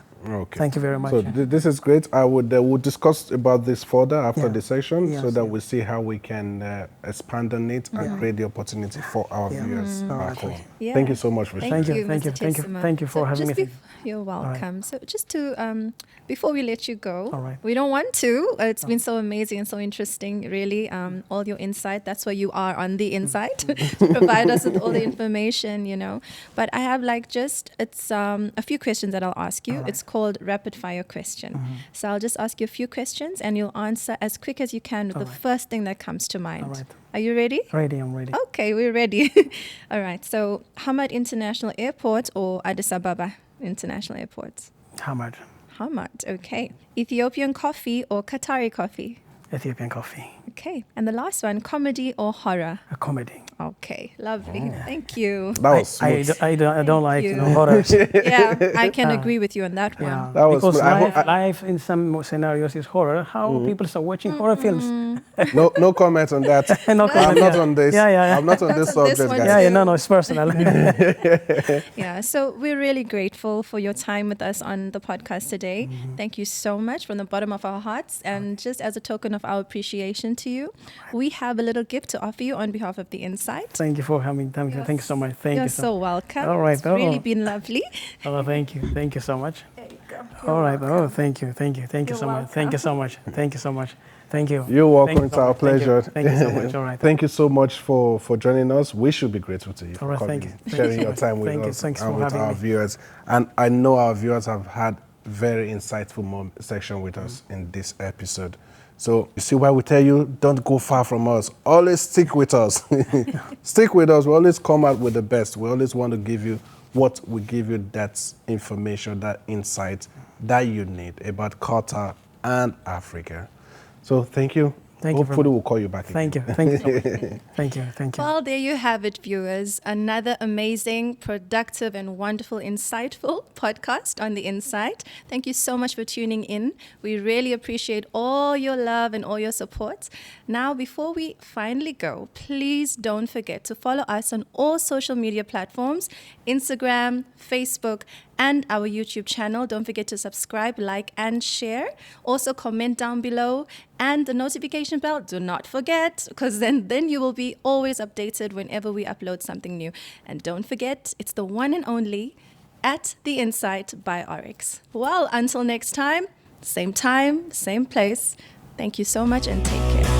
Thank you very much. So this is great. I would we'll discuss about this further after the session, so that we see how we can expand on it and create the opportunity for our viewers back home. Thank you so much for Thank you for having me. You're welcome. So just to before we let you go, we don't want to. It's been so amazing and so interesting, really. All your insight. That's why you are on the inside to provide us with all the information, But I have it's a few questions that I'll ask you. It's called rapid fire question. So I'll just ask you a few questions and you'll answer as quick as you can with the first thing that comes to mind. Are you ready? Ready, I'm ready. Okay, we're ready. All right. So Hamad International Airport or Addis Ababa International Airport? Hamad. Hamad, okay. Ethiopian coffee or Qatari coffee? Ethiopian coffee. Okay. And the last one, comedy or horror? A comedy. Okay, lovely. Thank you. That was I don't like horror. Yeah, I can agree with you on that one. Yeah, that was because life in some scenarios is horror. How people start watching horror films? No comment on that. No comment, I'm not on this. I'm not on this subject, guys. No, it's personal. Yeah, so we're really grateful for your time with us on the podcast today. Thank you so much from the bottom of our hearts. And just as a token of our appreciation to you, we have a little gift to offer you on behalf of the Insight. Thank you for having. Thank you so much. You're so welcome. All right. It's really been lovely. Oh, thank you. Thank you so much. There you go. All right. Oh, thank you. Thank you so much. Thank you so much. Thank you so much. Thank you. You're welcome. It's our pleasure. Thank you so much. All right. Thank you so much for joining us. We should be grateful to you for coming, sharing your time with us and with our viewers. And I know our viewers have had very insightful section with us in this episode. So you see why we tell you, don't go far from us. Always stick with us. Stick with us. We always come out with the best. We always want to give you what we give you, that information, that insight that you need about Qatar and Africa. So thank you. Thank you very Hopefully, much. we'll call you back. Thank you. Thank you. Thank you. Thank you. Well, there you have it, viewers. Another amazing, productive, and wonderful, insightful podcast on The Insight. Thank you so much for tuning in. We really appreciate all your love and all your support. Now, before we finally go, please don't forget to follow us on all social media platforms, Instagram, Facebook, and our YouTube channel. Don't forget to subscribe, like, and share. Also, comment down below, and the notification bell, do not forget, because then you will be always updated whenever we upload something new. And don't forget, it's the one and only at The Insight by Oryx. Well, until next time, same place. Thank you so much and take care.